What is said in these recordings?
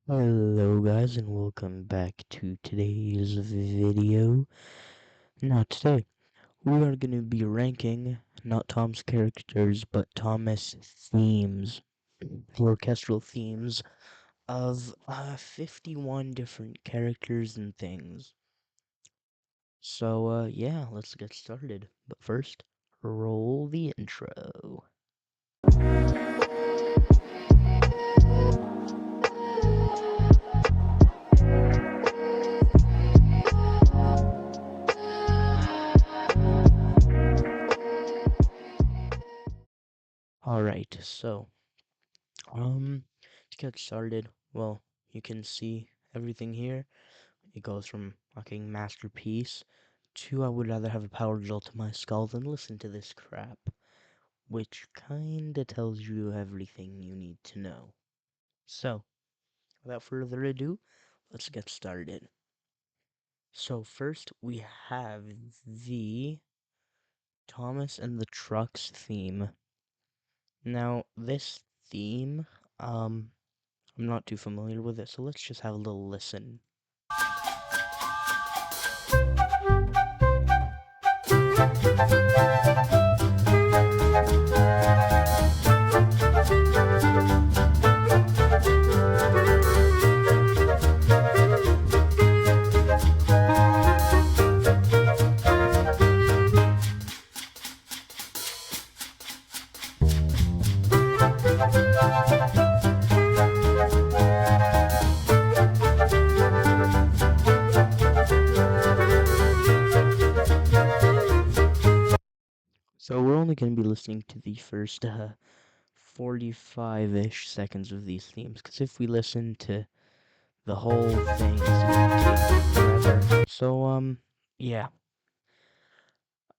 Hello guys and welcome back to today's video. Now today we are going to be ranking not Tom's characters but Thomas themes, the orchestral themes of 51 different characters and things. So yeah, let's get started. But first, roll the intro. Alright, so to get started, well, you can see everything here. It goes from fucking masterpiece to I would rather have a power drill to my skull than listen to this crap, which kinda tells you everything you need to know. So, without further ado, let's get started. So first we have the Thomas and the Trucks theme. Now this theme, I'm not too familiar with it, so let's just have a little listen. So we're only going to be listening to the first 45-ish seconds of these themes, because if we listen to the whole thing, it's gonna take forever. So, yeah.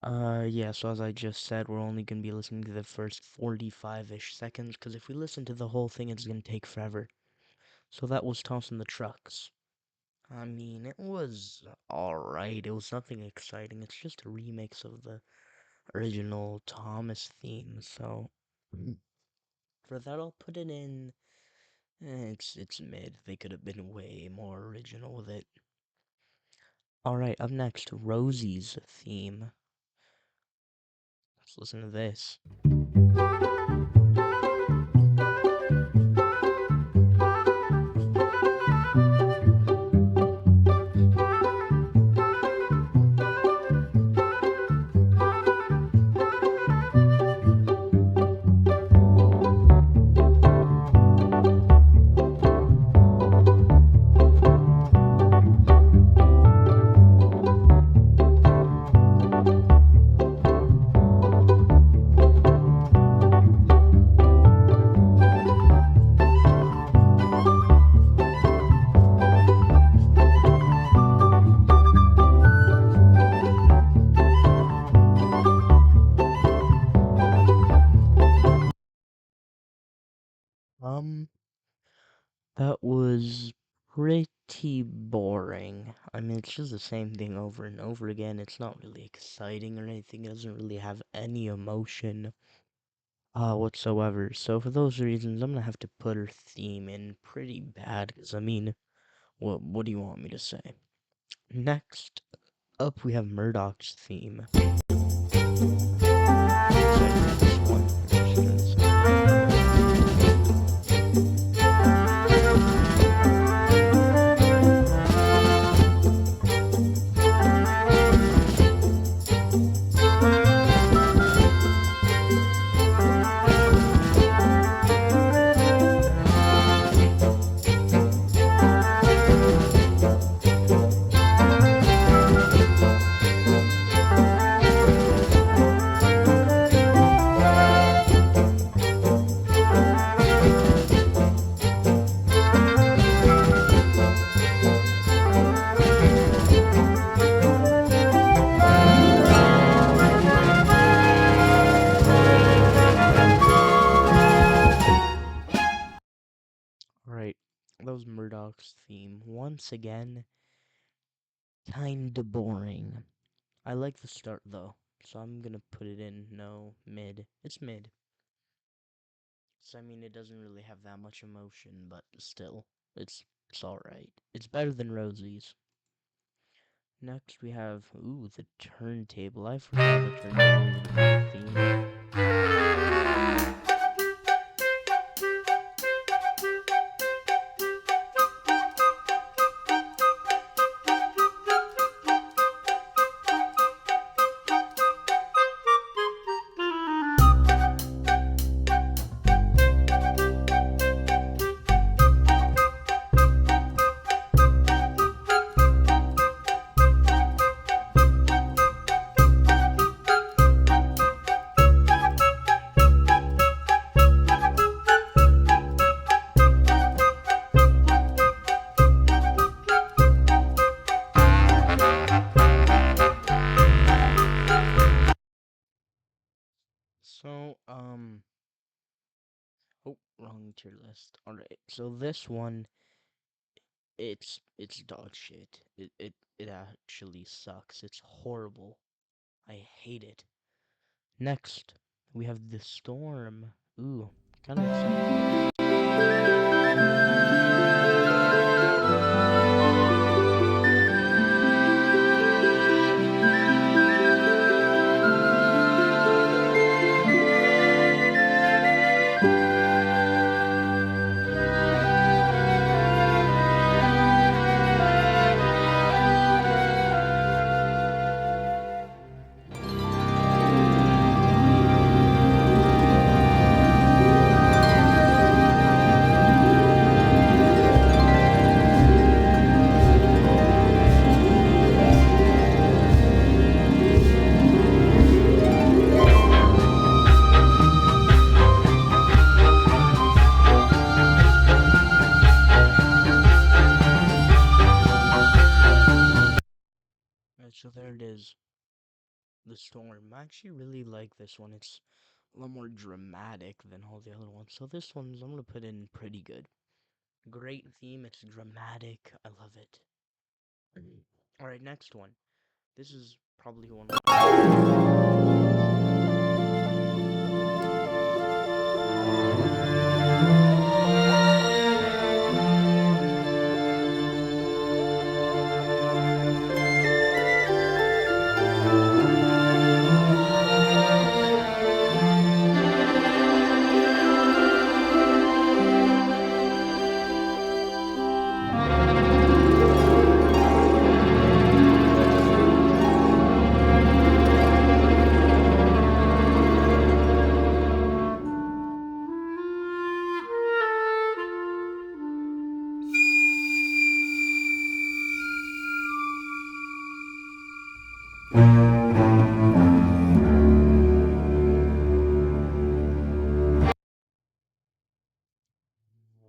Yeah, so as I just said, we're only gonna be listening to the first 45-ish seconds, because if we listen to the whole thing, it's gonna take forever. So that was Thompson the Trucks. I mean, it was alright. It was nothing exciting. It's just a remix of the original Thomas theme, so for that I'll put it in. It's mid. They could have been way more original with it. Alright, up next, Rosie's theme. Let's listen to this. Um, that was pretty boring. I mean, it's just the same thing over and over again. It's not really exciting or anything. It doesn't really have any emotion whatsoever. So for those reasons, I'm gonna have to put her theme in pretty bad. Cause I mean, what do you want me to say? Next up, we have Murdoch's theme. Right, that was Murdoch's theme. Once again, kinda boring. I like the start though, so I'm gonna put it in no mid. It's mid. So I mean, it doesn't really have that much emotion, but still. It's all right. It's better than Rosie's. Next we have the turntable. I forgot the turntable even had a theme. So, oh, wrong tier list. All right. So this one, it's dog shit. It actually sucks. It's horrible. I hate it. Next, we have the storm. Ooh, kind of excited. Alright, so there it is. The storm. I actually really like this one. It's a lot more dramatic than all the other ones. So this one's I'm gonna put in pretty good. Great theme. It's dramatic. I love it. All right, next one. This is probably one of my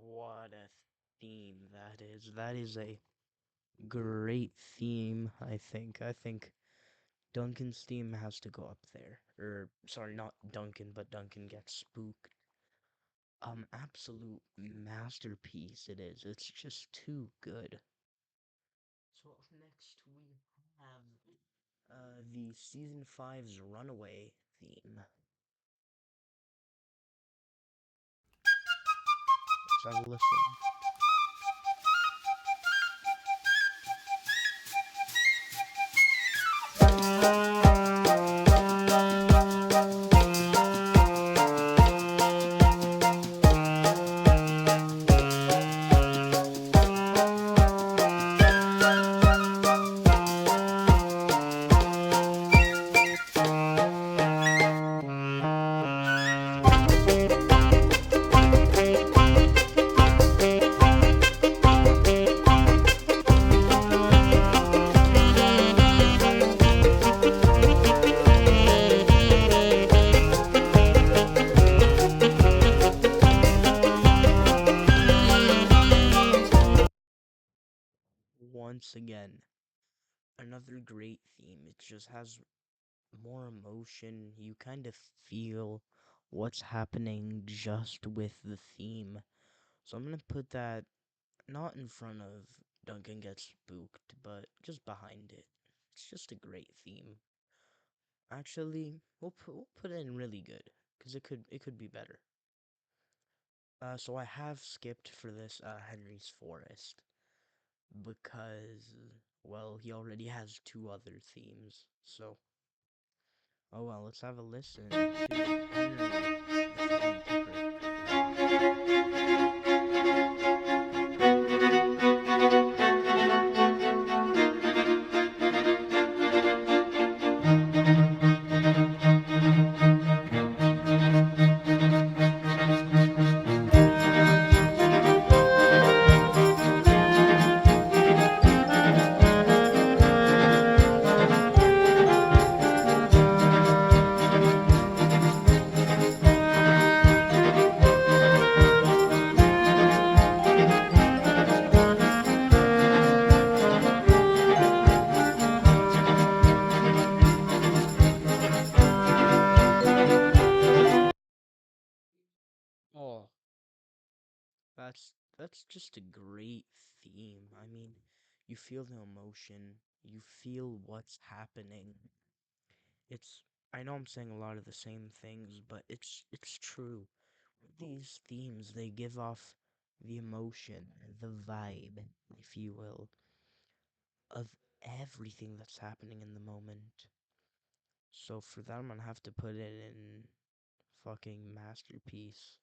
What a theme that is. That is a great theme, I think. I think Duncan's theme has to go up there. Or sorry, not Duncan, but Duncan Gets Spooked. Absolute masterpiece it is. It's just too good. So next we have the season five's Runaway theme. Let's have a listen. Once again, another great theme. It just has more emotion. You kind of feel what's happening just with the theme. So I'm gonna put that not in front of Duncan Gets Spooked, but just behind it. It's just a great theme. Actually, we'll put it in really good because it could be better. So I have skipped for this Henry's Forest because, well, he already has two other themes. So, oh well, let's have a listen to Henry the Form Keeper. Oh, that's just a great theme. I mean, you feel the emotion, you feel what's happening. It's I know I'm saying a lot of the same things, but it's true. These themes, they give off the emotion, the vibe, if you will, of everything that's happening in the moment. So for that, I'm gonna have to put it in fucking masterpiece.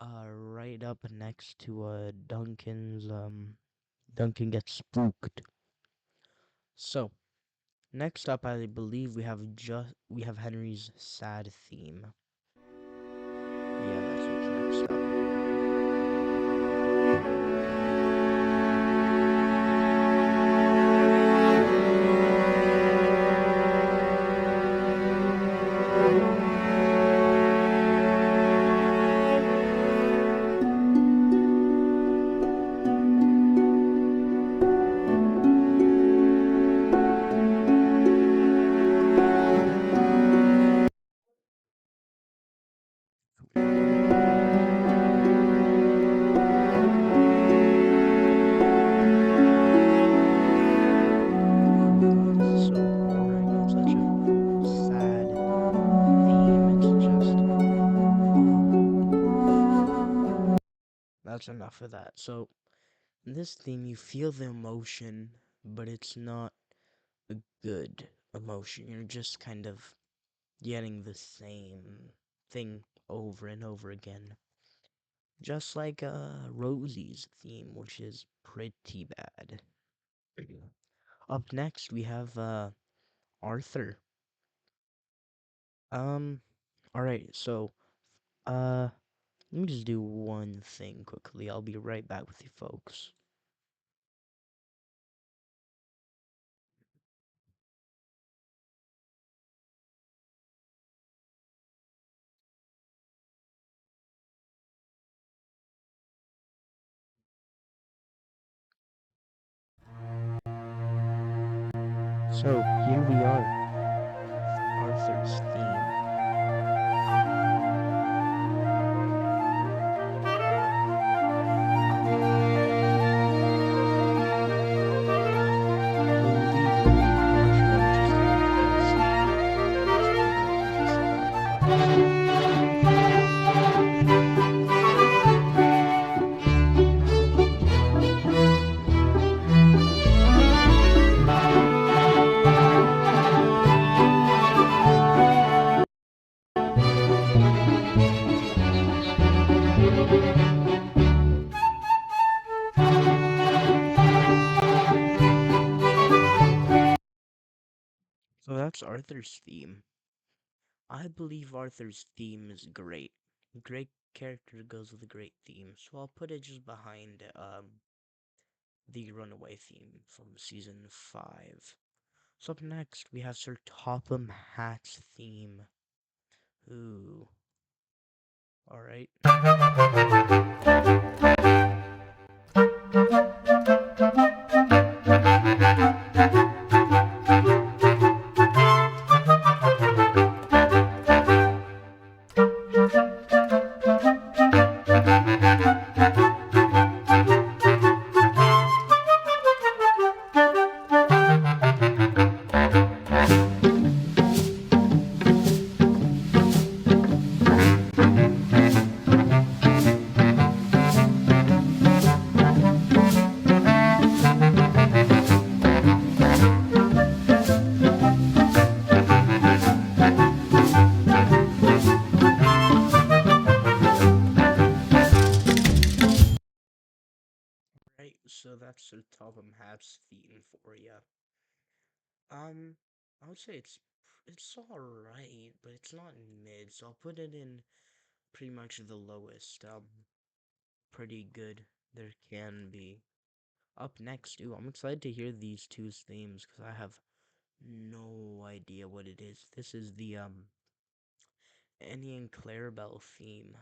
Right up next to Duncan's Duncan gets spooked. So next up, I believe we have Henry's sad theme. Yeah, that's what's next up. Oh god, this is so boring. It's such a sad theme. It's just, oh, that's enough of that. So, in this theme, you feel the emotion, but it's not a good emotion. You're just kind of getting the same thing over and over again. Just like Rosie's theme, which is pretty bad. Up next, we have Arthur. Um, alright, so, let me just do one thing quickly. I'll be right back with you folks. So, here we are, Arthur's theme. I believe it'll be much more interesting if you guys watch the video than just us. So that's Arthur's theme. I believe Arthur's theme is great. Great character goes with a great theme, so I'll put it just behind the Runaway theme from season 5. So up next we have Sir Topham Hatt's theme. Ooh. Alright. So that's the Topham Hatt's theme for you. Um, I would say it's all right, but it's not mid. So I'll put it in pretty much the lowest. Pretty good there can be. Up next, ooh, I'm excited to hear these two's themes because I have no idea what it is. This is the Annie and Clarabelle theme.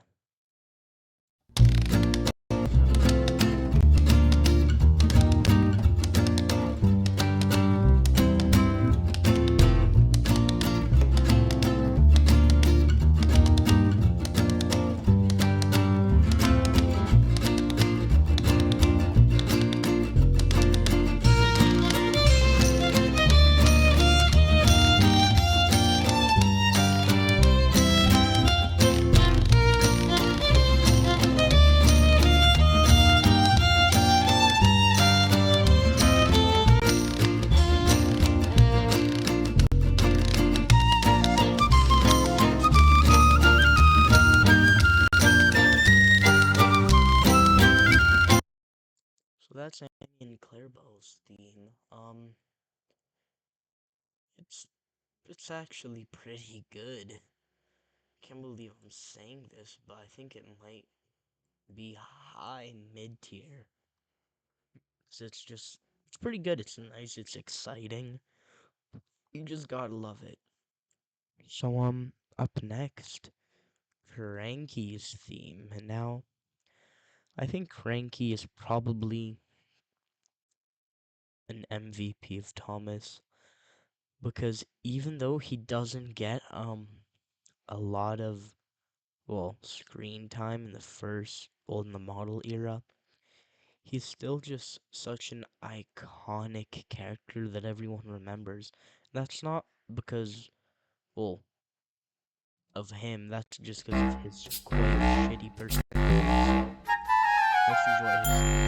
So that's Annie and Clarabelle's theme. It's it's actually pretty good. Can't believe I'm saying this, but I think it might be high mid tier. So it's pretty good. It's nice. It's exciting. You just gotta love it. So up next, Cranky's theme, and now I think Cranky is probably an MVP of Thomas because even though he doesn't get a lot of screen time in the in the model era, he's still just such an iconic character that everyone remembers. That's not because, well, of him, that's just because of his quite shitty personality. So, let's enjoy his.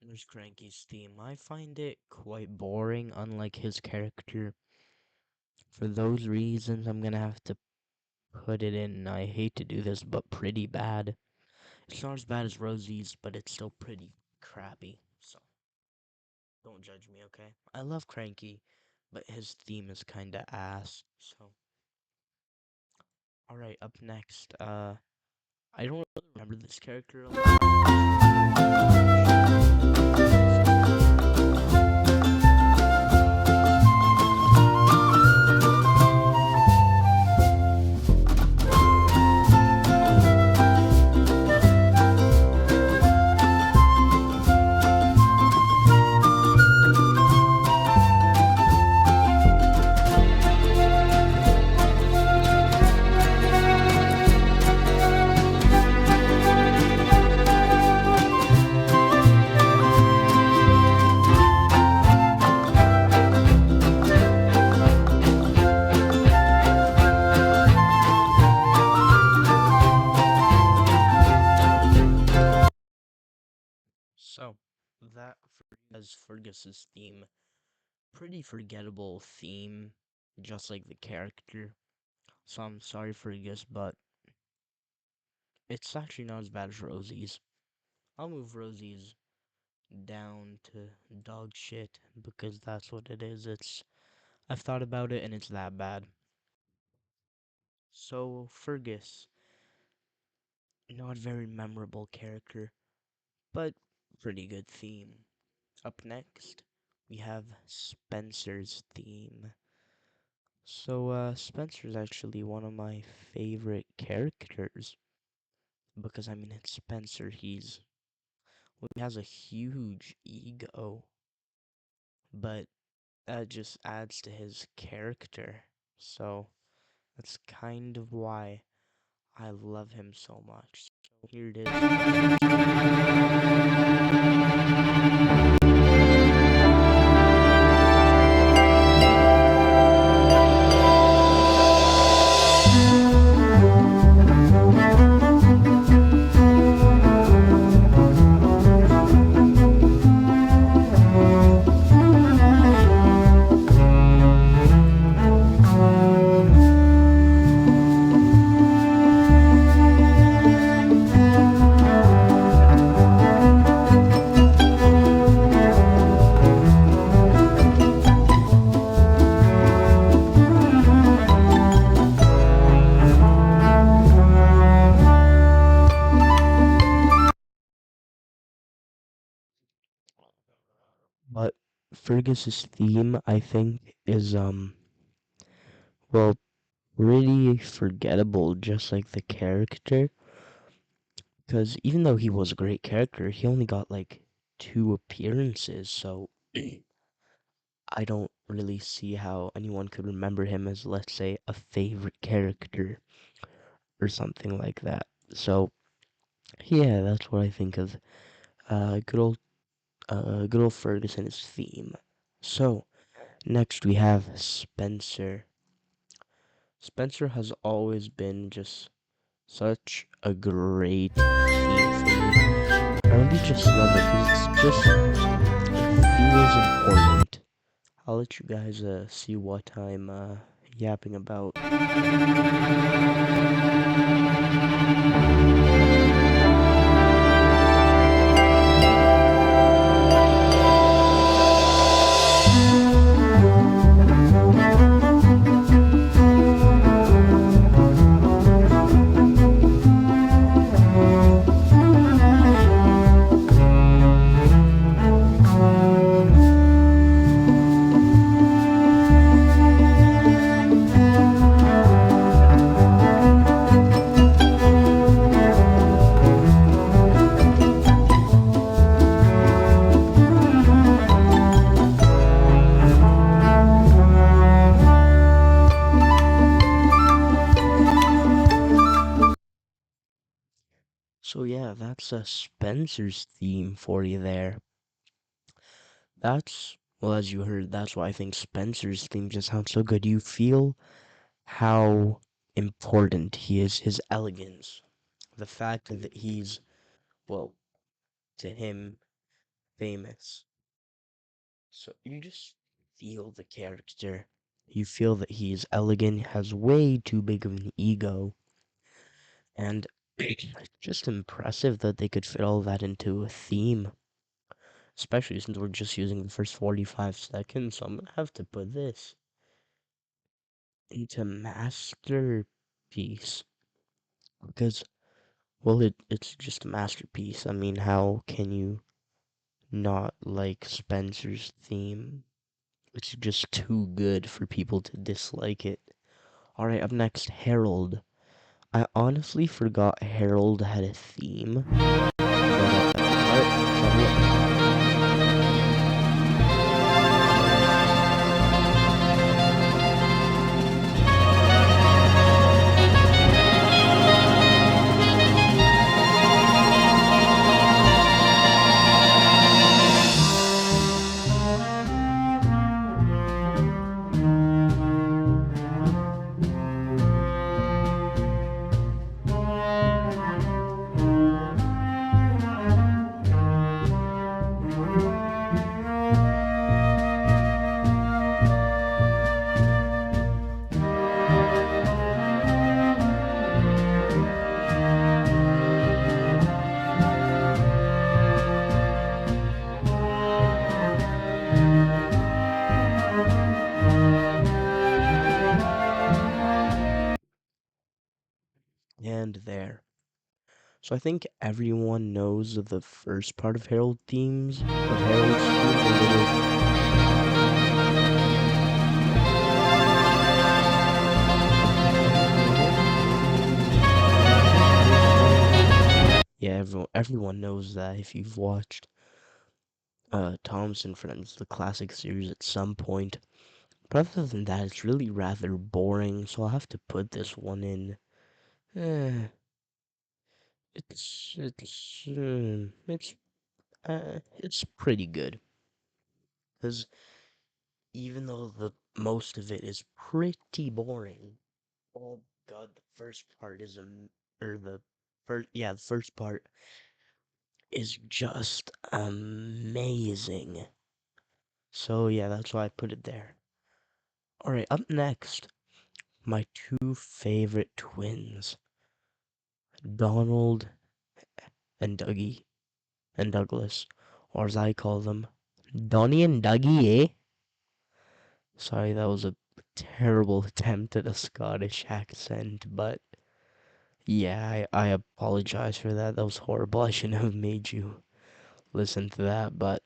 There's Cranky's theme. I find it quite boring, unlike his character. For those reasons, I'm gonna have to put it in. I hate to do this, but pretty bad. It's not as bad as Rosie's, but it's still pretty crappy. So don't judge me, okay? I love Cranky, but his theme is kinda ass. So alright, up next, I don't really remember this character a lot. So that as Fergus's theme. Pretty forgettable theme, just like the character. So I'm sorry Fergus, but it's actually not as bad as Rosie's. I'll move Rosie's down to dog shit because that's what it is. I've thought about it and it's that bad. So Fergus, not very memorable character, but pretty good theme. Up next, we have Spencer's theme. So Spencer's actually one of my favorite characters because I mean it's Spencer. He has a huge ego, but that just adds to his character. So that's kind of why I love him so much. So here it is. But Fergus's theme, I think, is well, really forgettable, just like the character. Because even though he was a great character, he only got like 2 appearances, so I don't really see how anyone could remember him as, let's say, a favorite character or something like that. So yeah, that's what I think of good old Ferguson's theme. So next we have Spencer. Spencer has always been just such a great theme for me. I really just love it because it feels important. I'll let you guys see what I'm yapping about. So yeah, that's a Spencer's theme for you there. Well, as you heard, that's why I think Spencer's theme just sounds so good. You feel how important he is, his elegance, the fact that he's, well, to him, famous. So you just feel the character. You feel that he's elegant, has way too big of an ego, and it's just impressive that they could fit all that into a theme. Especially since we're just using the first 45 seconds, so I'm gonna have to put this into masterpiece. Because, well, it's just a masterpiece. I mean, how can you not like Spencer's theme? It's just too good for people to dislike it. Alright, up next, Harold. I honestly forgot Harold had a theme. And there. So I think everyone knows the first part of Harold's themes. Yeah, everyone knows that if you've watched. Thomas and Friends, the classic series, at some point. But other than that, it's really rather boring, so I'll have to put this one in. Eh, it's pretty good. Because even though the most of it is pretty boring, oh god, the first part is or the first part is just amazing. So yeah, that's why I put it there. Alright, up next, my two favorite twins, Donald and Dougie and Douglas, or as I call them, Donnie and Dougie, eh? Sorry, that was a terrible attempt at a Scottish accent, but yeah, I apologize for that. That was horrible. I shouldn't have made you listen to that, but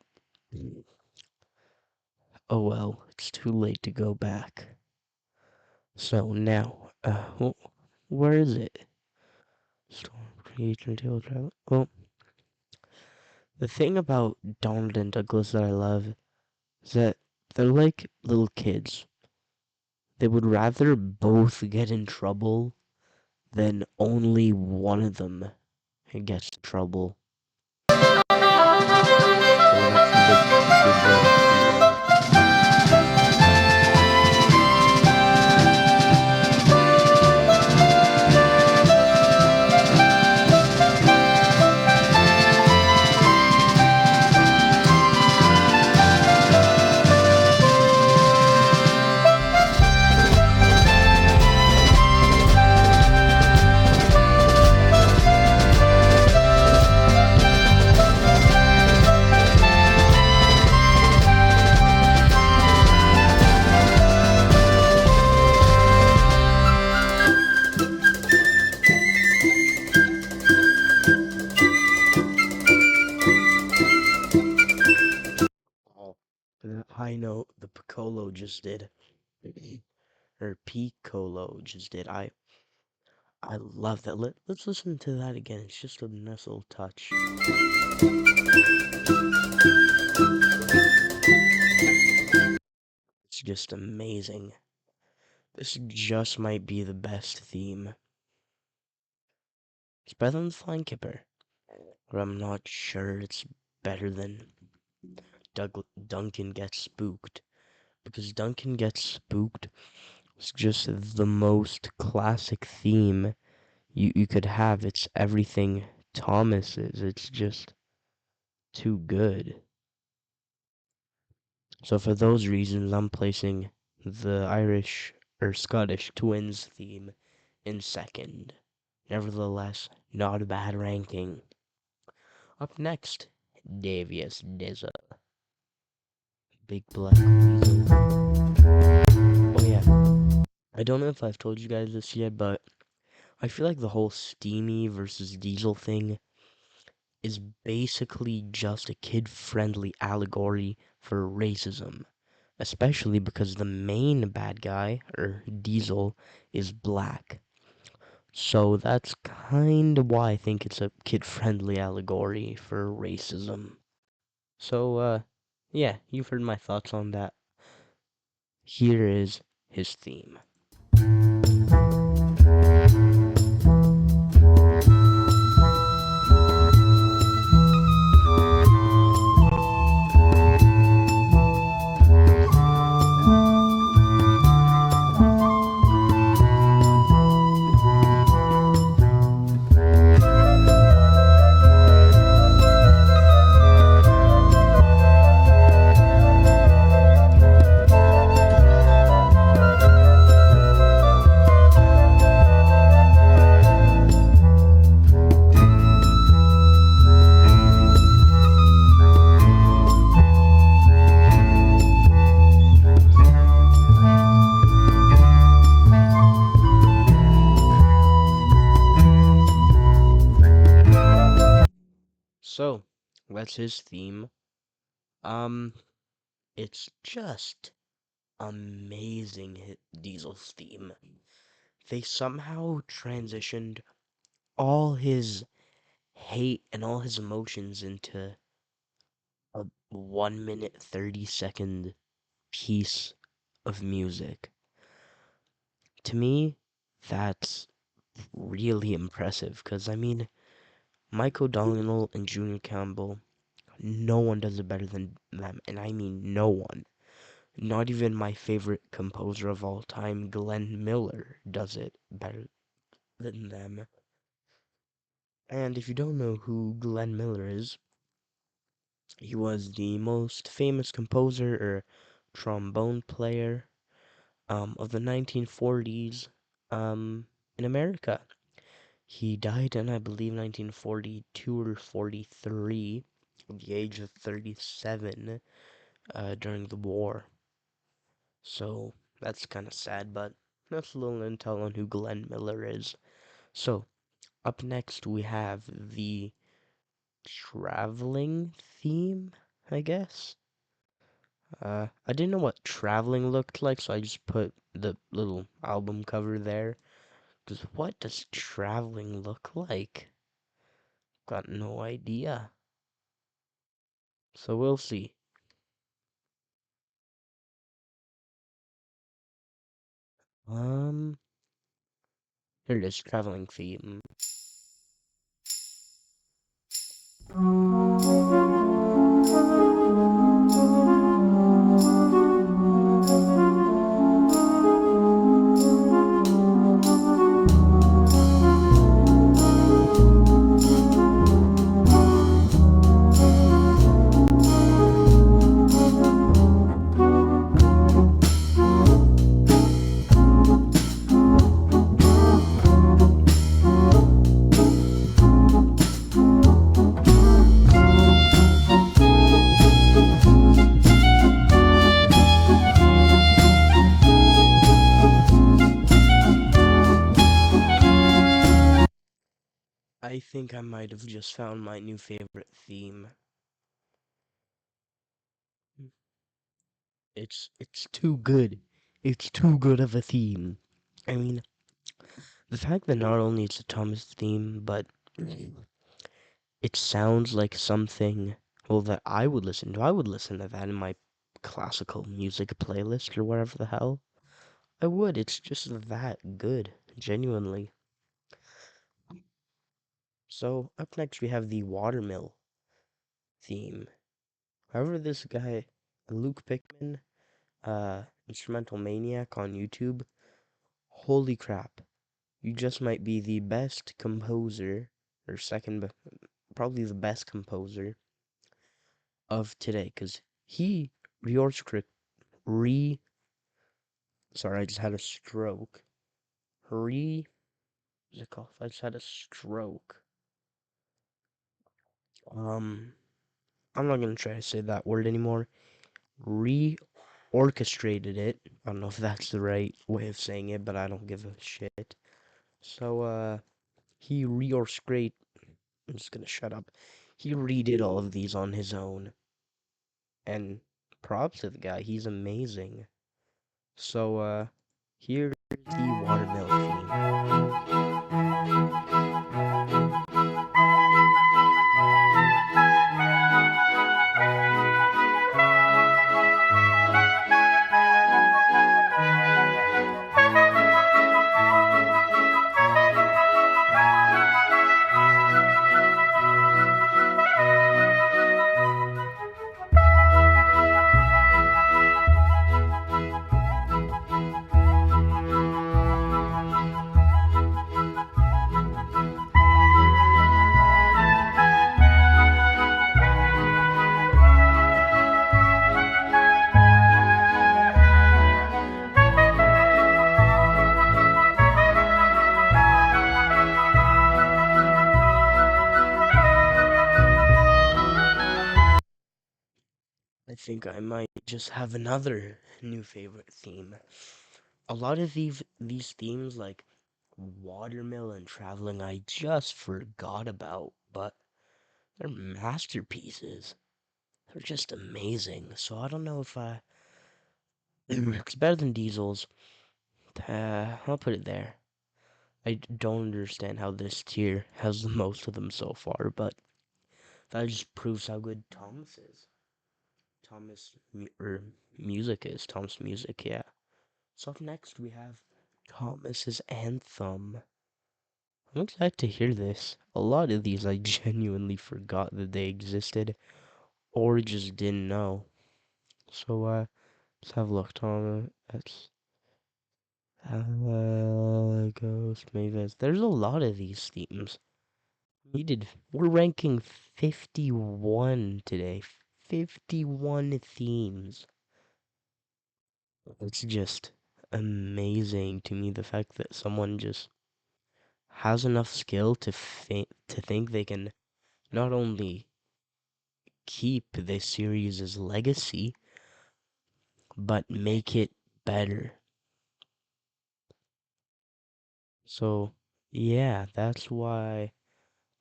oh well, it's too late to go back. So now, where is it? Storm Creature Tail Travel. Well, the thing about Donald and Douglas that I love is that they're like little kids. They would rather both get in trouble than only one of them gets in trouble. So that's the theme. Oh, the high note the Piccolo just did, or Piccolo just did. I love that. Let's listen to that again. It's just a nice little touch. It's just amazing. This just might be the best theme. It's better than the Flying Kipper, but I'm not sure it's better than Duncan Gets Spooked. Because Duncan Gets Spooked is just the most classic theme you could have. It's everything Thomas is. It's just too good. So for those reasons, I'm placing the Irish or Scottish twins theme in second. Nevertheless, not a bad ranking. Up next, Davius Dizza. Big Black Weasel. Oh yeah, I don't know if I've told you guys this yet, but I feel like the whole Steamy versus Diesel thing is basically just a kid-friendly allegory for racism. Especially because the main bad guy, or Diesel, is black. So that's kind of why I think it's a kid-friendly allegory for racism. So, yeah, you've heard my thoughts on that. Here is his theme. So, that's his theme. It's just amazing, Diesel's theme. They somehow transitioned all his hate and all his emotions into a 1 minute 30-second piece of music. To me, that's really impressive because I mean, Michael O'Donnell and Junior Campbell, no one does it better than them, and I mean no one. Not even my favorite composer of all time, Glenn Miller, does it better than them. And if you don't know who Glenn Miller is, he was the most famous composer or trombone player of the 1940s in America. He died in, I believe, 1942 or 43, at the age of 37, during the war. So that's kind of sad, but that's a little intel on who Glenn Miller is. So up next we have the traveling theme, I guess. I didn't know what traveling looked like, so I just put the little album cover there. Because what does traveling look like? Got no idea. So we'll see. Um, Here it is, traveling theme. I think I might have just found my new favorite theme. It's too good. It's too good of a theme. I mean, the fact that not only it's a Thomas theme, but it sounds like something, well, that I would listen to. I would listen to that in my classical music playlist or whatever the hell. I would. It's just that good, genuinely. So, up next we have the Watermill theme. However, this guy, Luke Pickman, Instrumental Maniac on YouTube, holy crap. You just might be the best composer, or second, probably the best composer of today, because he reorchestrated, re, sorry, I just had a stroke, what's it called? I just had a stroke. Um, I'm not gonna try to say that word anymore. Reorchestrated it. I don't know if that's the right way of saying it, but I don't give a shit. So, he reorchestrated, I'm just gonna shut up. He redid all of these on his own. And props to the guy, he's amazing. So, here's the Watermill theme. I think I might just have another new favorite theme. A lot of these themes, like Watermill and Traveling, I just forgot about, but they're masterpieces. They're just amazing. So I don't know if I it's better than Diesel's. I'll put it there. I don't understand how this tier has the most of them so far, but that just proves how good Thomas is. music is. Thomas music, yeah. So up next we have Thomas's anthem. I'm excited to hear this. A lot of these I genuinely forgot that they existed or just didn't know. So let's have a look. Thomas. Ghost Mavis. There's a lot of these themes. We're ranking 51 today. 51 themes. It's just amazing to me the fact that someone just has enough skill to think they can not only keep this series' legacy, but make it better. So, yeah, that's why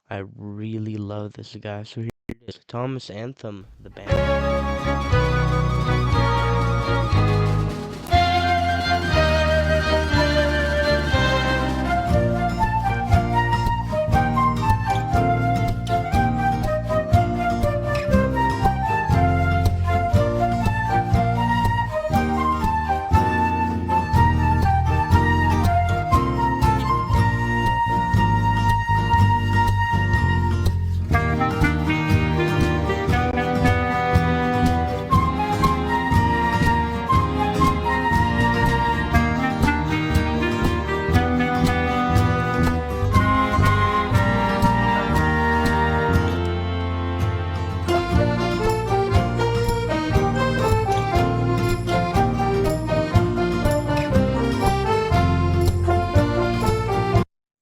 I really love this guy. So here it is, Thomas Anthem, the band.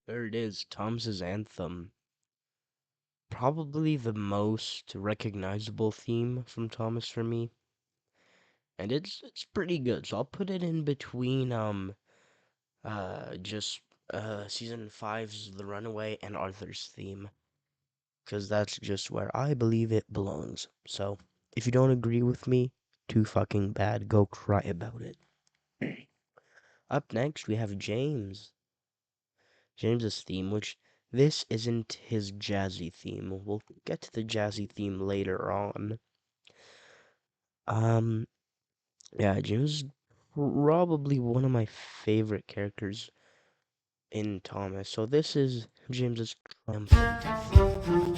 There it is, Thomas's Anthem. Probably the most recognizable theme from Thomas for me. And it's pretty good. So I'll put it in between season 5's The Runaway and Arthur's theme. Cause that's just where I believe it belongs. So if you don't agree with me, too fucking bad. Go cry about it. Up next we have James. James's theme, which this isn't his jazzy theme. We'll get to the jazzy theme later on. Yeah, James is probably one of my favorite characters in Thomas. So this is James's triumphant theme.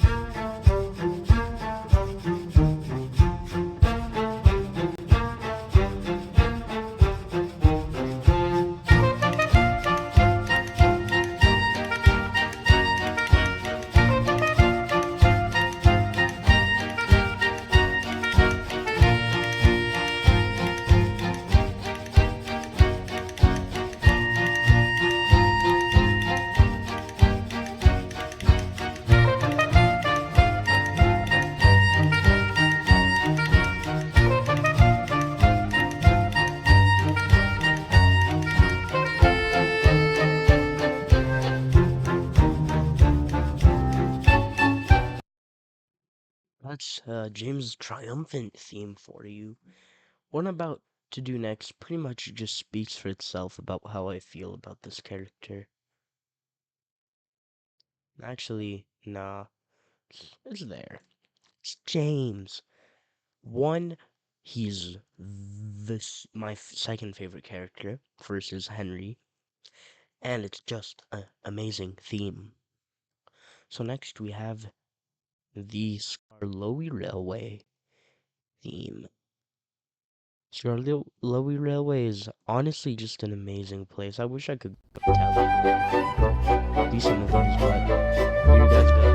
That's James' triumphant theme for you. What I'm about to do next pretty much just speaks for itself about how I feel about this character. Actually, nah, it's there. It's James. One, he's my second favorite character. First is Henry, and it's just an amazing theme. So next we have the Skarloey Railway theme. Skarloey Railway is honestly just an amazing place. I wish I could tell you these some of these, but here you guys go.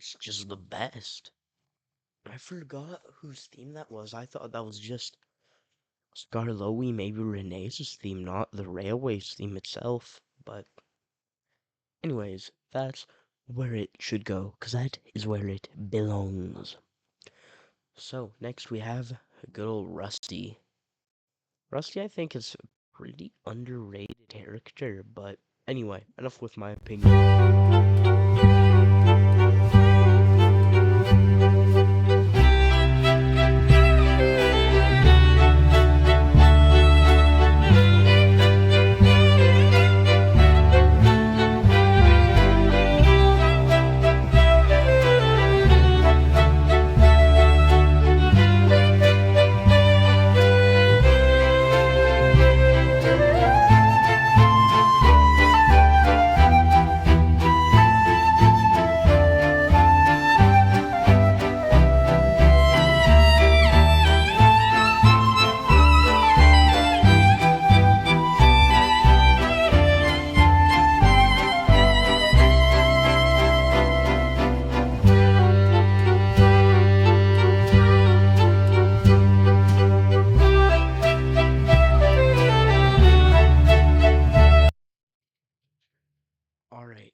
It's just the best. I forgot whose theme that was. I thought that was just Skarloey, maybe Renee's theme, not the Railways theme itself. But anyways, that's where it should go, because that is where it belongs. So, next we have good old Rusty. Rusty, I think, is a pretty underrated character, but anyway, enough with my opinion. Alright.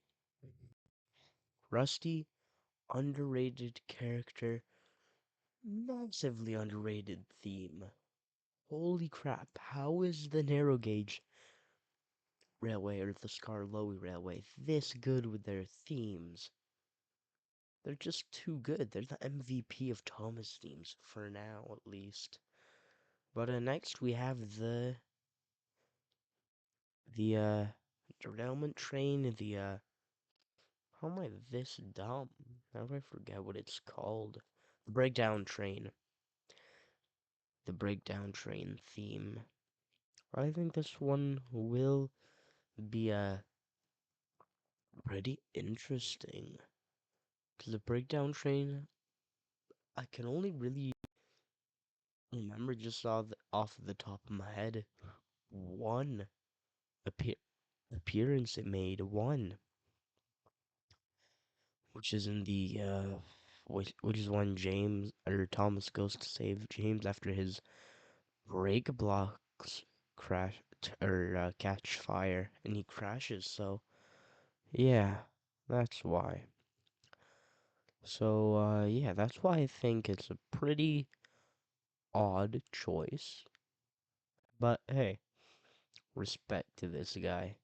Rusty, underrated character, massively underrated theme. Holy crap, how is the narrow gauge railway or the Skarloey railway this good with their themes? They're just too good. They're the MVP of Thomas themes, for now at least. But next we have the derailment train, how am I this dumb? How do I forget what it's called? The breakdown train. The breakdown train theme. I think this one will be pretty interesting. Cause the breakdown train, I can only really remember just off the top of my head one appearance it made. One, which is in the which is when James or Thomas goes to save James after his brake blocks crash or catch fire and he crashes. So yeah, that's why. So yeah, that's why I think it's a pretty odd choice. But hey, respect to this guy.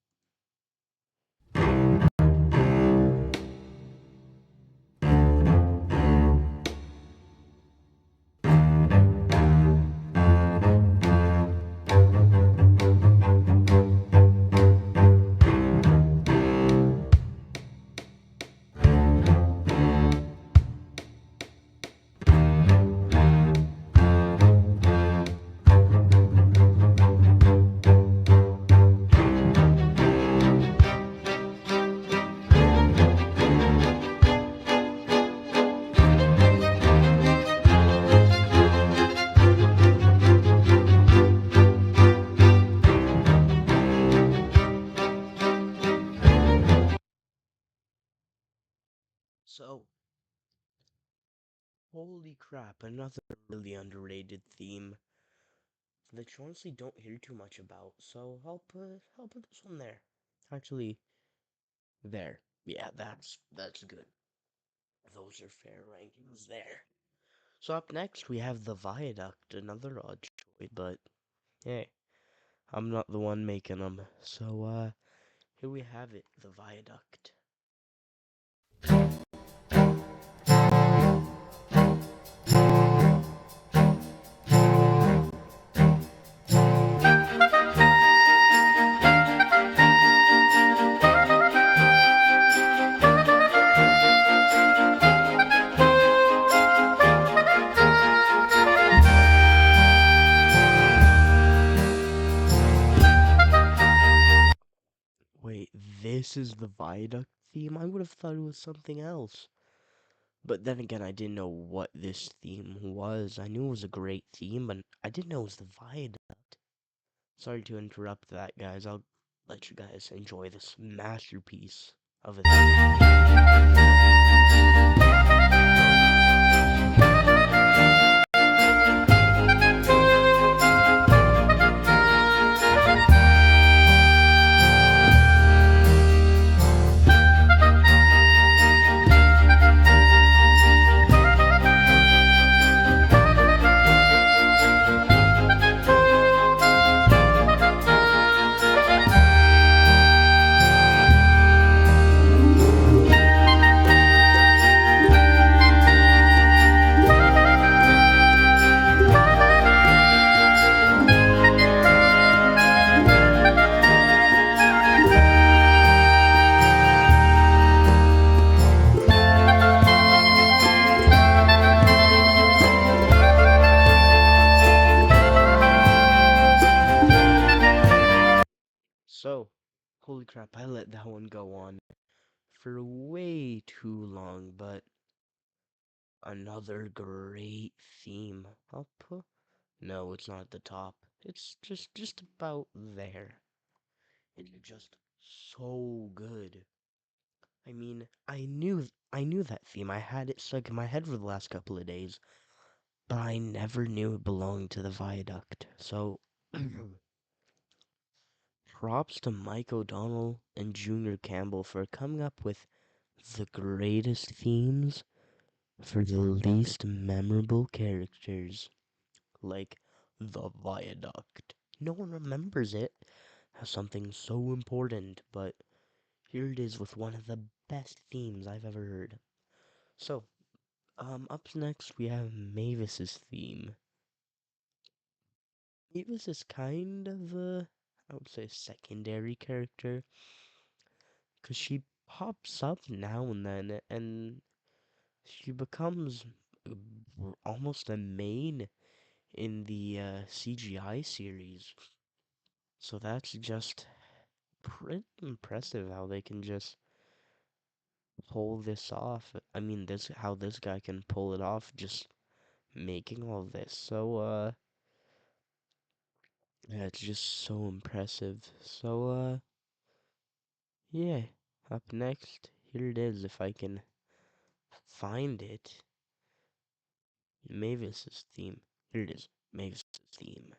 So, holy crap, another really underrated theme that you honestly don't hear too much about. So I'll put this one there. Actually, there. Yeah, that's good. Those are fair rankings there. So up next we have the Viaduct, another odd choice, but hey, I'm not the one making them. So here we have it, the Viaduct. Wait, this is the Viaduct theme? I would have thought it was something else. But then again, I didn't know what this theme was. I knew it was a great theme, but I didn't know it was the Viaduct. Sorry to interrupt that, guys. I'll let you guys enjoy this masterpiece of a theme. for way too long, but another great theme. No, it's not at the top. It's just about there. It's just so good. I mean, I knew that theme. I had it stuck in my head for the last couple of days, but I never knew it belonged to the Viaduct. So props to Mike O'Donnell and Junior Campbell for coming up with the greatest themes for the least memorable characters, like the Viaduct. No one remembers it as something so important, but here it is with one of the best themes I've ever heard. So, up next we have Mavis's theme. Mavis is kind of a, I would say, secondary character, because she pops up now and then, and she becomes almost a main in the CGI series. So that's just pretty impressive how they can just pull this off. I mean, this how this guy can pull it off, just making all this. So yeah, it's just so impressive. So yeah. Up next, here it is. If I can find it, Mavis's theme. Here it is. Mavis's theme.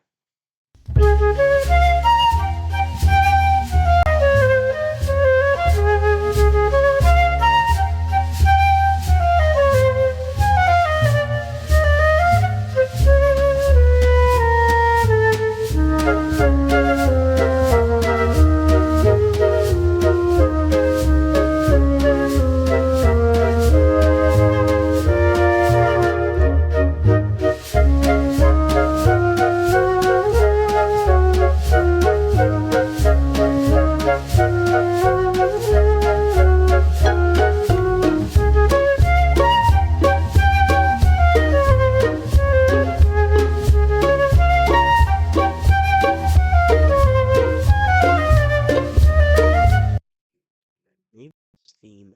Mavis's theme.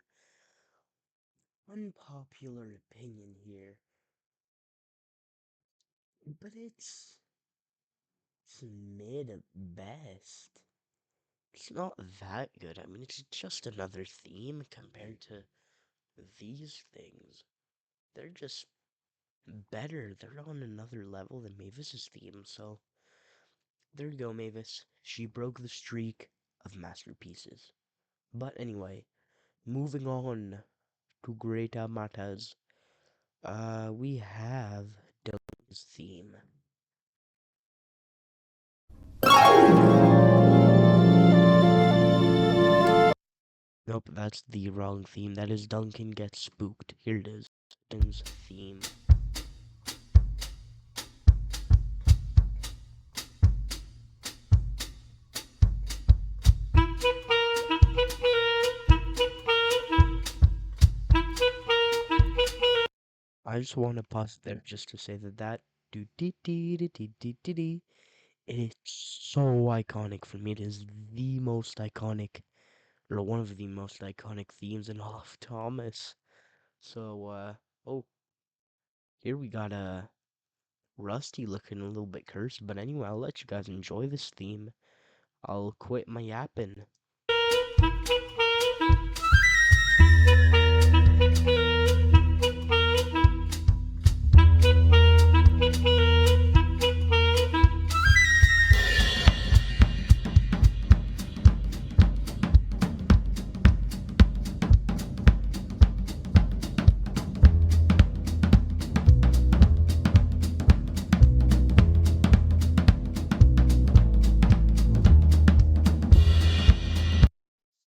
Unpopular opinion here, but it's mid at best. It's not that good. I mean, it's just another theme compared to these things. They're just better. They're on another level than Mavis's theme. So there you go, Mavis. She broke the streak of masterpieces. But anyway, moving on to Greater Matters. We have Duncan's theme. Nope, that's the wrong theme. That is Duncan Gets Spooked. Here it is. Duncan's theme. I just want to pause there just to say that do dee dee dee dee dee dee dee. It is so iconic for me. It is the most iconic, or one of the most iconic themes in all of Thomas. So, oh, here we got a Rusty looking a little bit cursed, but anyway, I'll let you guys enjoy this theme. I'll quit my yapping.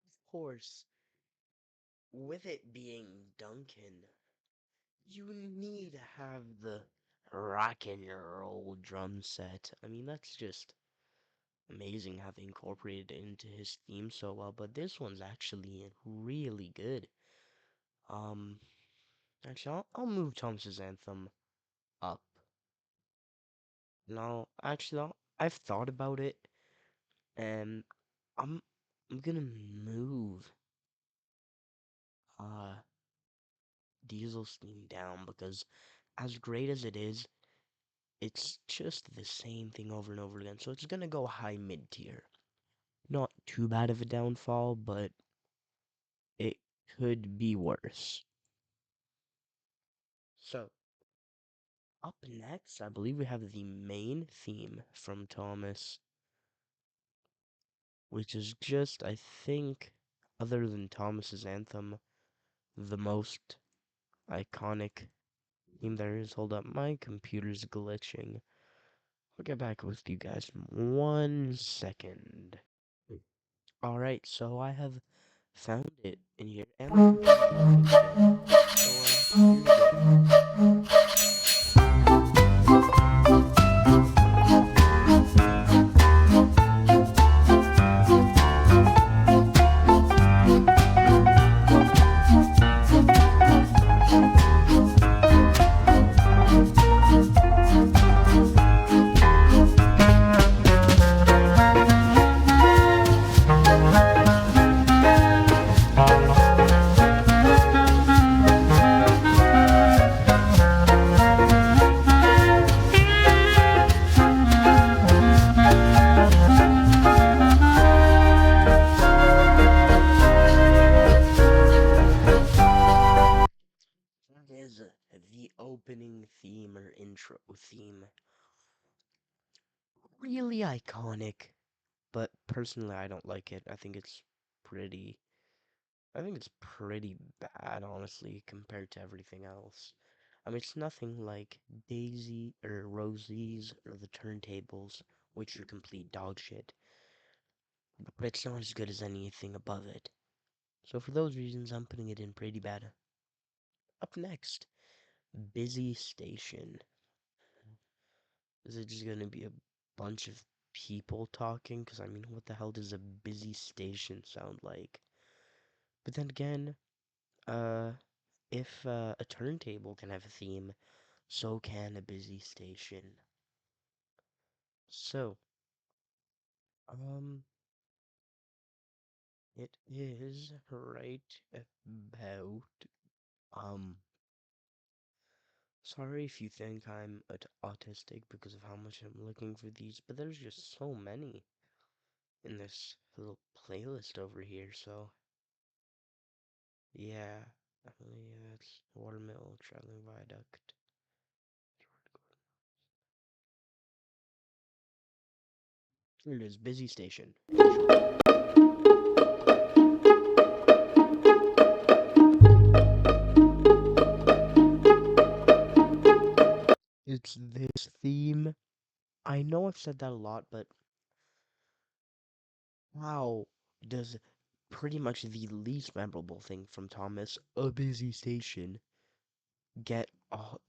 Of course, with it being Duncan, you need to have the rock and roll drum set. I mean, that's just amazing how they incorporated it into his theme so well. But this one's actually really good. Um, actually, I'll move Thomas's anthem up. No, actually, I've thought about it, and I'm I'm gonna move Diesel's theme down because as great as it is, it's just the same thing over and over again. So it's gonna go high mid tier. Not too bad of a downfall, but it could be worse. So, up next, I believe we have the main theme from Thomas, which is just, I think, other than Thomas's Anthem, the most iconic theme there is. Hold up, my computer's glitching. I'll get back with you guys in 1 second. Alright, so I have found it in here, and the computer's working still. So, here we go. That is the opening theme or intro theme. Really iconic, but personally I don't like it. Pretty I think it's pretty bad, honestly, compared to everything else. I mean, it's nothing like Daisy or Rosie's or the Turntables, which are complete dog shit, but it's not as good as anything above it. So for those reasons, I'm putting it in pretty bad. Up next, Busy Station. Is it just gonna be a bunch of people talking? Because, I mean, what the hell does a busy station sound like? But then again, uh, if a turntable can have a theme, so can a busy station. So, um, it is right about, um, sorry if you think I'm autistic because of how much I'm looking for these, but there's just so many in this little playlist over here, so, yeah, that's Watermill, Traveling Viaduct. Here it is, Busy Station. It's this theme. I know I've said that a lot, but how does pretty much the least memorable thing from Thomas, A Busy Station, get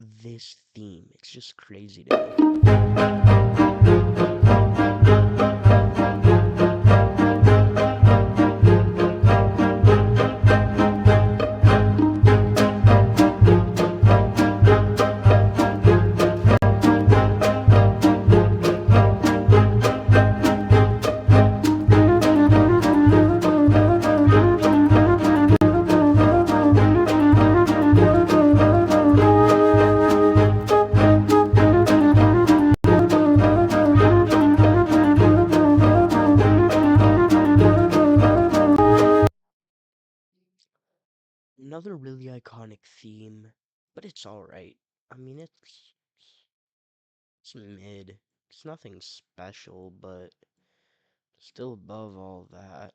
this theme? It's just crazy to me. Another really iconic theme, but it's alright. I mean, it's mid. It's nothing special, but still above all that.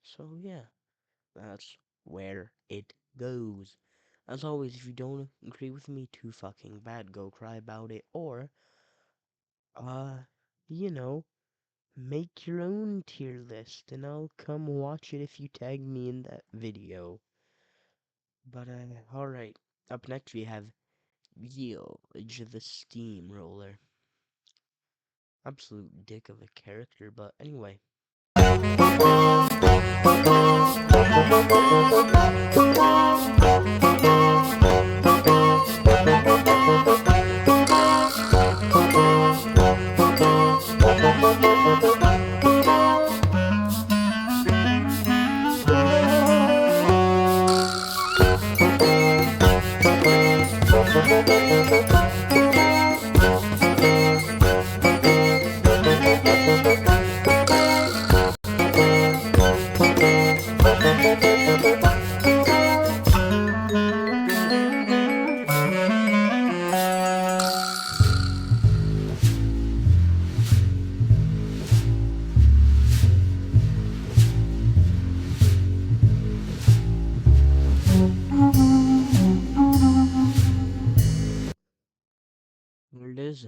So yeah, that's where it goes. As always, if you don't agree with me, too fucking bad. Go cry about it, or uh, you know, make your own tier list, and I'll come watch it if you tag me in that video. But alright. Up next we have Village the Steamroller. Absolute dick of a character, but anyway. There it is,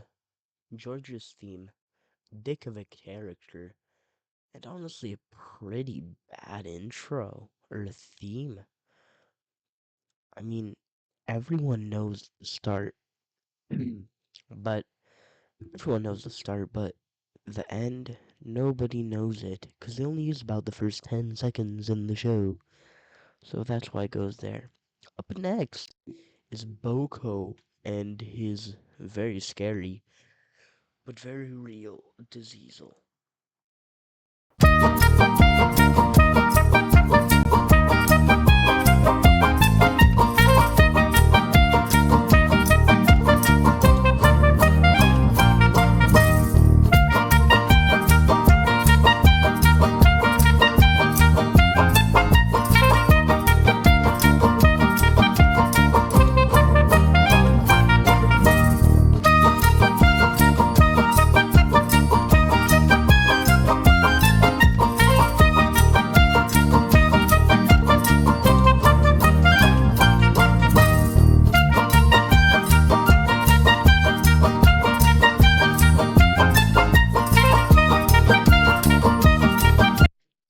George's theme. Dick of a character, and honestly a pretty bad intro or theme. I mean, everyone knows the start, but everyone knows the start, but the end, nobody knows it, because they only use about the first 10 seconds in the show. So that's why it goes there. Up next is Boko and his very scary, but very real Diesel.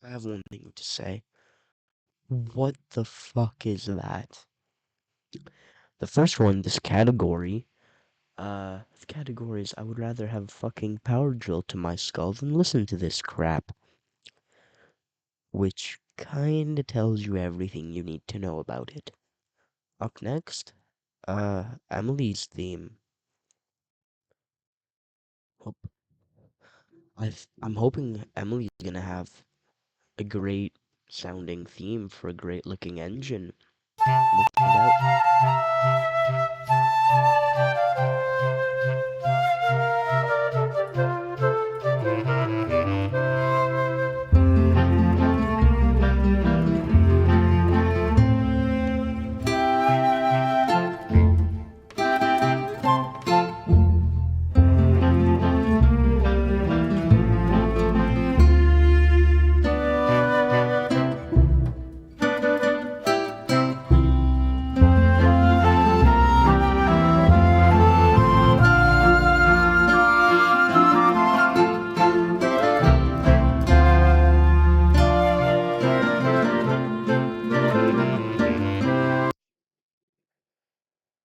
I have one thing to say. What the fuck is that? The first one, this category is I would rather have a fucking power drill to my skull than listen to this crap. Which kinda tells you everything you need to know about it. Up next, Emily's theme. Hope I'm hoping Emily's gonna have a great sounding theme for a great looking engine. We'll find out.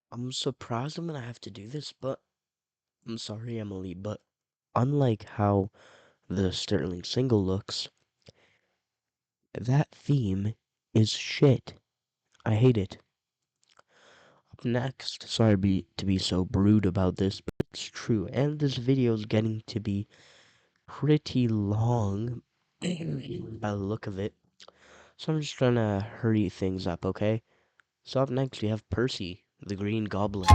I'm surprised I'm gonna have to do this, but I'm sorry, Emily, but unlike how the Sterling single looks, that theme is shit. I hate it. Up next, sorry to be so rude about this, but it's true, and this video is getting to be pretty long by the look of it, so I'm just trying to hurry things up, okay? So up next we have Percy, the Green Goblin.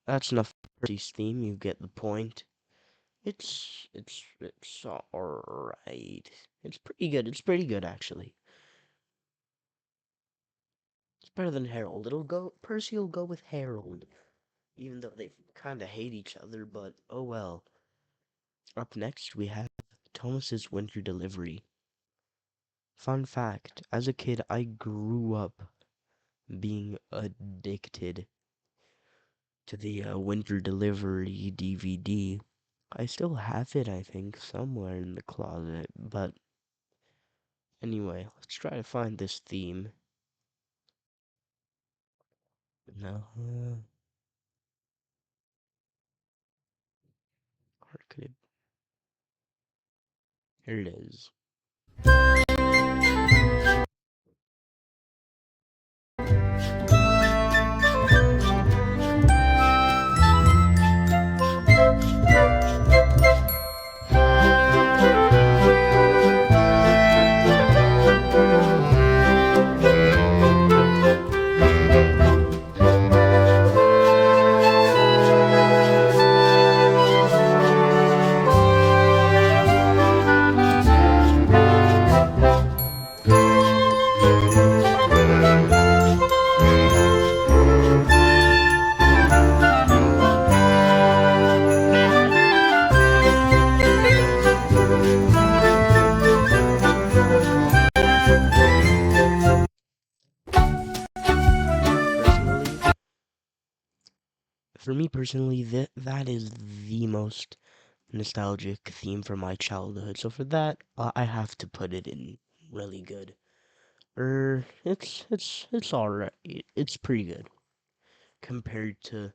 That's enough for Percy's theme, you get the point. It's alright. It's pretty good actually. It's better than Harold. Percy will go with Harold. Even though they kinda hate each other, but oh well. Up next we have Thomas's Winter Delivery. Fun fact, as a kid I grew up being addicted to the winter delivery DVD. I still have it, I think, somewhere in the closet, but anyway, let's try to find this theme. No, where could it? Here it is. Personally, for me personally, that is the most nostalgic theme from my childhood. So for that, I have to put it in really good. It's alright. It's pretty good compared to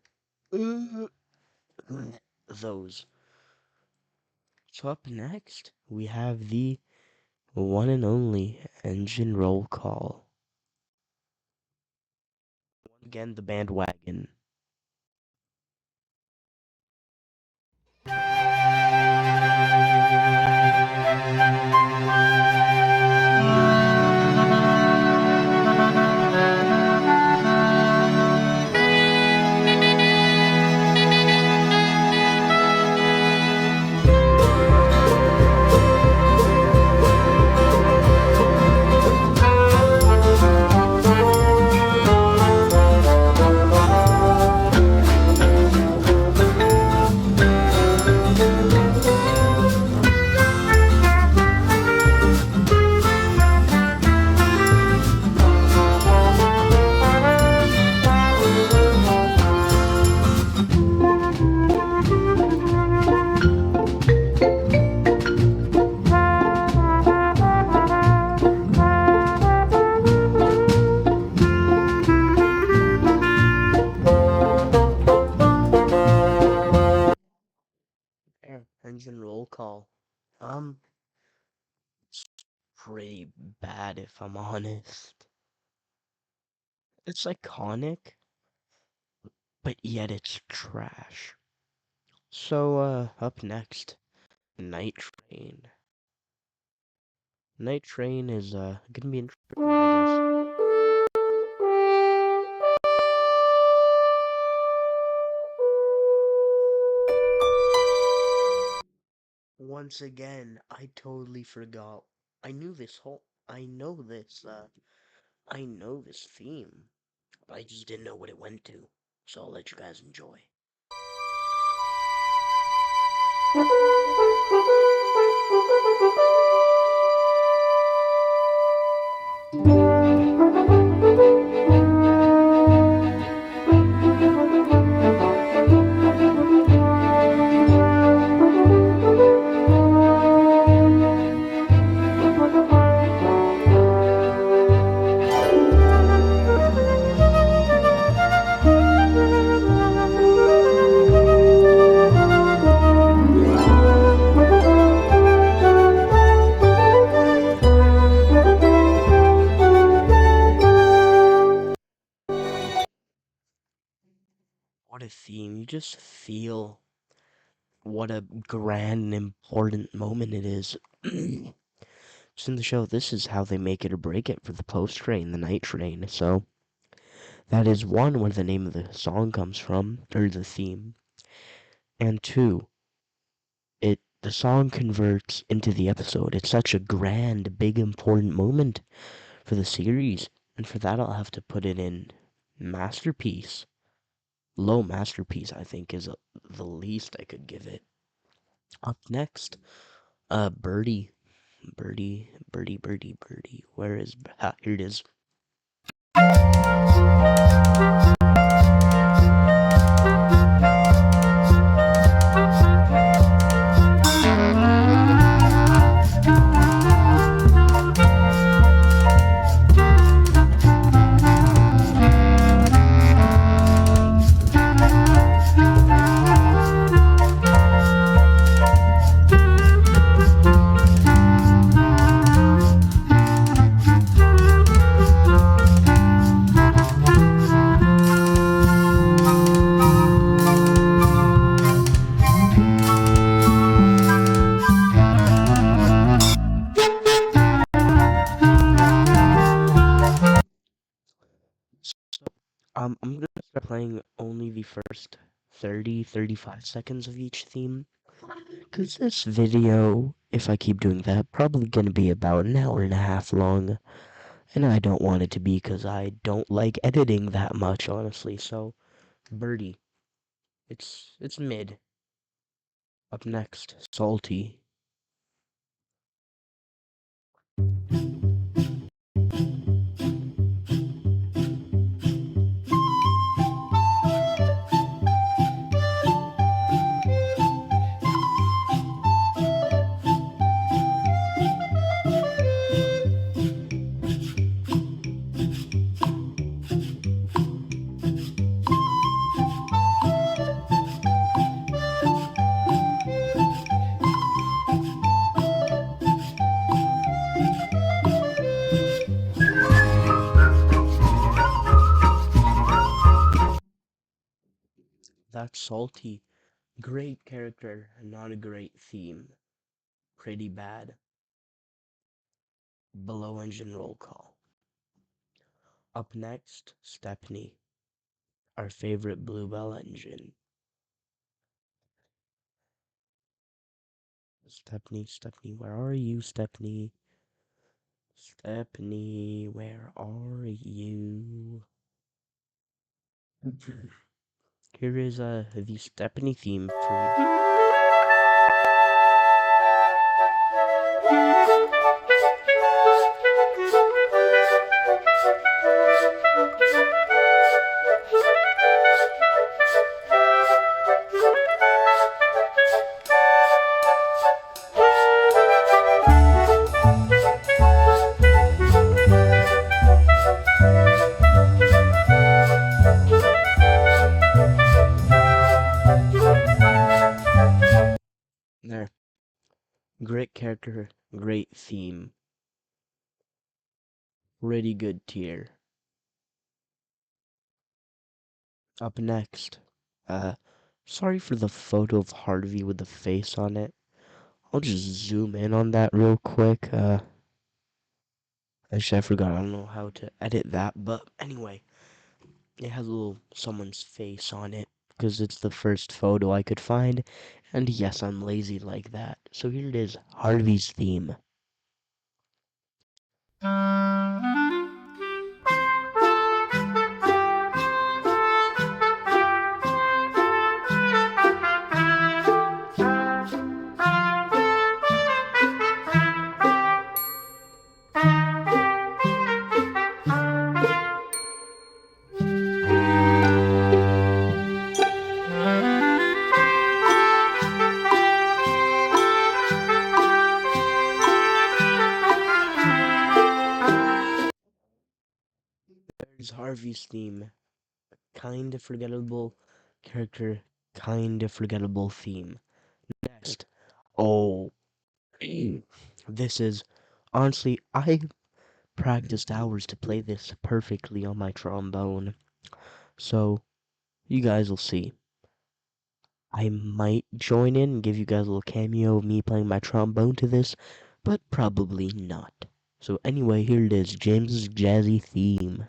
those. So up next, we have the one and only engine roll call. Again, the bandwagon. Engine roll call. Um, it's pretty bad if I'm honest. It's iconic, but yet it's trash. So, up next, Night Train. Night Train is, gonna be interesting, I guess. Once again, I totally forgot. I knew this whole, I know this theme, but I just didn't know what it went to. So I'll let you guys enjoy. What a theme. You just feel what a grand and important moment it is. Just in the show, this is how they make it or break it for the post train, the night train. So that is one, where the name of the song comes from, or the theme. And two, the song converts into the episode. It's such a grand, big, important moment for the series. And for that I'll have to put it in masterpiece. Low masterpiece, I think, is the least I could give it. Up next, Birdie. Birdie, birdie, birdie, birdie. Where is... here it is. playing only the first 35 seconds of each theme. Because this video, if I keep doing that, probably gonna be about an hour and a half long. And I don't want it to be because I don't like editing that much, honestly. So, Birdie, it's mid. Up next, Salty. That's Salty. Great character, not a great theme. Pretty bad. Below engine roll call. Up next, Stepney. Our favorite Bluebell engine. Stepney, where are you, Stepney? Stepney, where are you? Here is the Stepney theme for you. There. Great character, great theme. Pretty good tier. Up next, sorry for the photo of Harvey with the face on it. I'll just zoom in on that real quick. Actually, I forgot. I don't know how to edit that, but anyway, it has a little someone's face on it because it's the first photo I could find. And yes, I'm lazy like that. So here it is, Harvey's theme. There's Harvey's theme. Kinda forgettable character, kinda forgettable theme. Next. Oh. This is, honestly, I practiced hours to play this perfectly on my trombone. So, you guys will see. I might join in and give you guys a little cameo of me playing my trombone to this, but probably not. So anyway, here it is, James's jazzy theme.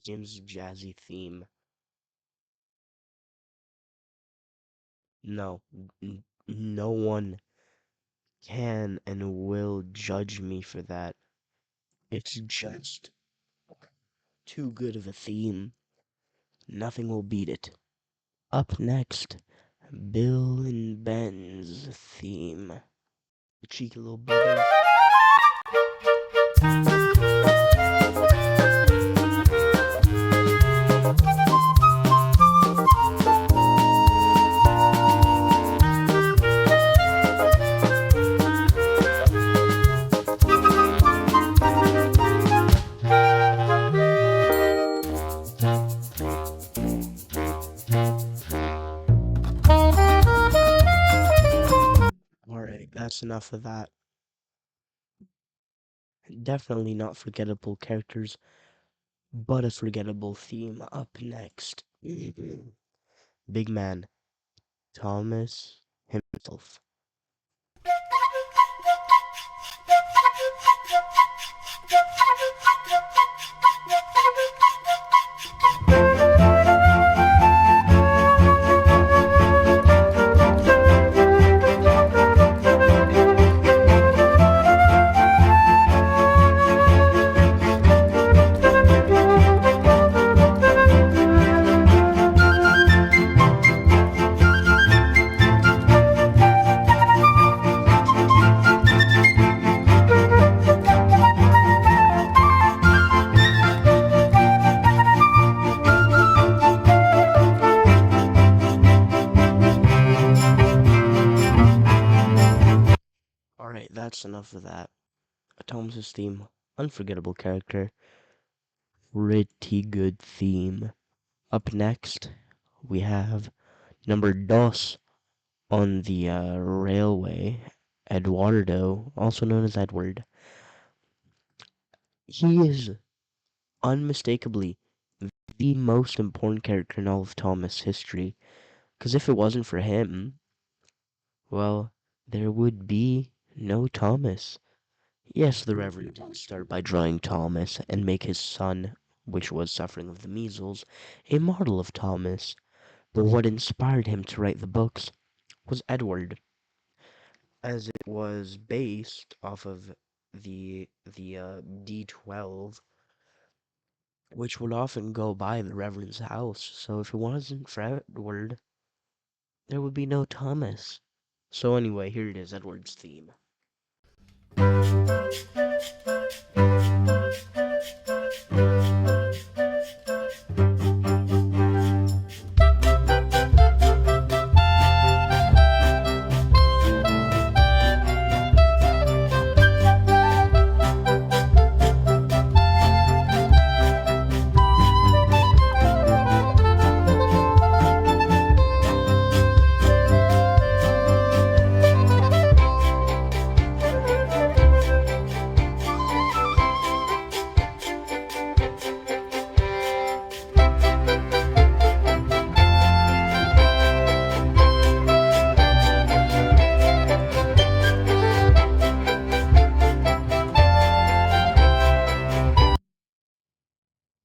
James's jazzy theme. No, no one can and will judge me for that. It's just too good of a theme. Nothing will beat it. Up next, Bill and Ben's theme. The cheeky little brothers. enough of that. Definitely not forgettable characters, but a forgettable theme up next. Big man, Thomas himself. Alright, that's enough of that. Thomas's theme, unforgettable character, pretty good theme. Up next, we have number dos on the railway, Eduardo, also known as Edward. He is unmistakably the most important character in all of Thomas history. Because if it wasn't for him, well, there would be no Thomas. Yes, the Reverend did start by drawing Thomas and make his son, which was suffering of the measles, a model of Thomas. But what inspired him to write the books was Edward, as it was based off of the D12, which would often go by the Reverend's house. So if it wasn't for Edward, there would be no Thomas. So anyway, here it is, Edward's theme.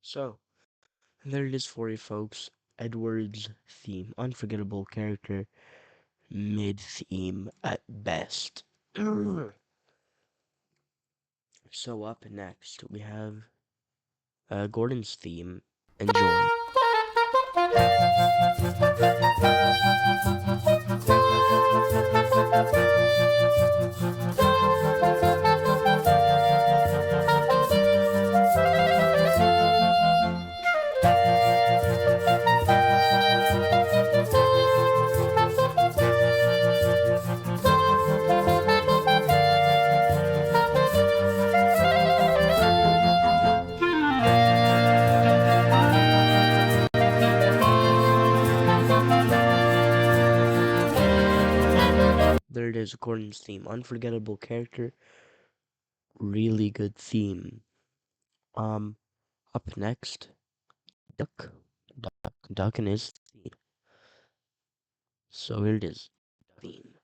So, there it is for you folks. Edward's theme. Unforgettable character. Mid-theme at best. So up next, we have Gordon's theme. Enjoy. There it is, Gordon's theme. Unforgettable character. Really good theme. Up next, Duck. Duck and his theme. So here it is. Theme.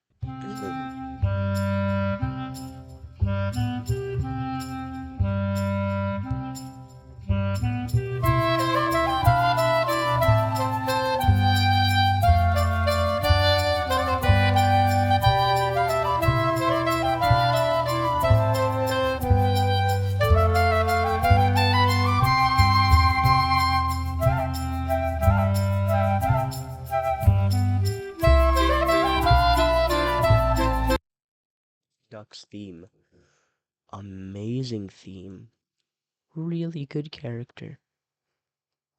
Duck's theme. Amazing theme. Really good character.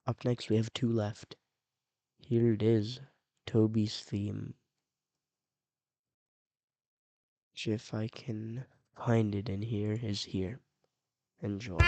Up next, we have two left. Here it is, Toby's theme. Which, if I can find it in here, is here. Enjoy.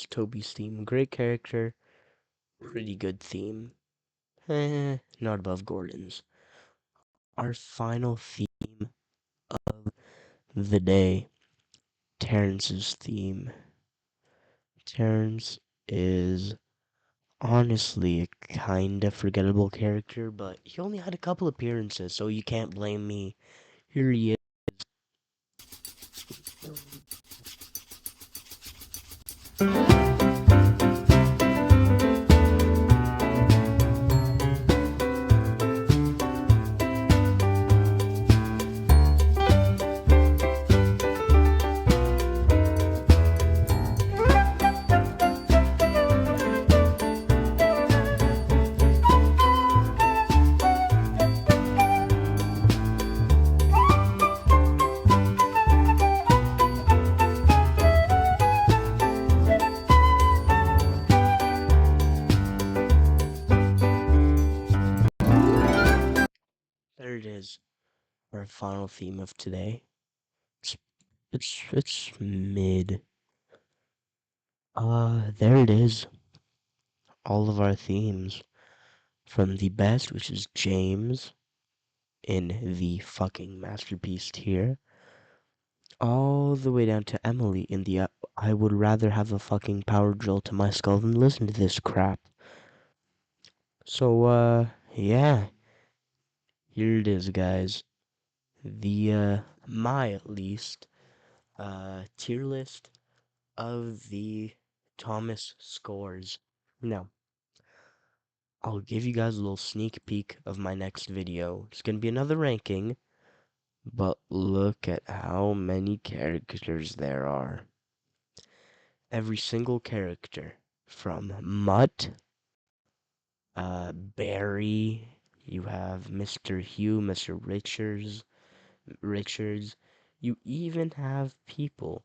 Toby's theme. Great character, pretty good theme. Not above Gordon's. Our final theme of the day, Terrence's theme. Terrence is honestly a kinda forgettable character, but he only had a couple appearances, so you can't blame me. Here he is. There it is. Our final theme of today. It's mid. There it is. All of our themes. From the best, which is James, in the fucking masterpiece tier, all the way down to Emily in the I would rather have a fucking power drill to my skull than listen to this crap. So, yeah. Here it is, guys. The, my at least, tier list of the Thomas scores. Now, I'll give you guys a little sneak peek of my next video. It's gonna be another ranking, but look at how many characters there are. Every single character, from Mutt, Barry, you have Mr. Hugh, Mr. Richards. You even have people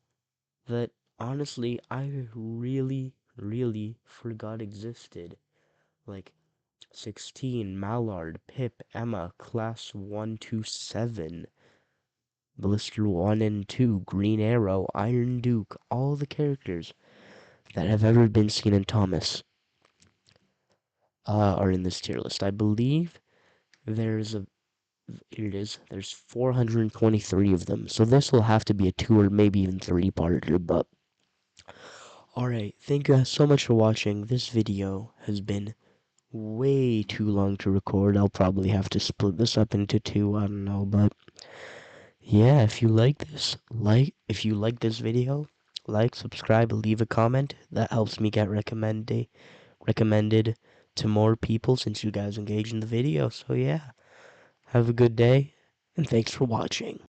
that honestly I really forgot existed. Like 16, Mallard, Pip, Emma, Class 127, Blister 1 and 2, Green Arrow, Iron Duke, all the characters that have ever been seen in Thomas are in this tier list. I believe there's a here it is. There's 423 of them. So this will have to be a 2 or maybe even 3-parter, but alright, thank you guys so much for watching. This video has been way too long to record. I'll probably have to split this up into 2, I don't know, but yeah, if you like this video, like, subscribe, leave a comment. That helps me get recommended to more people since you guys engage in the video. So yeah, have a good day, and thanks for watching.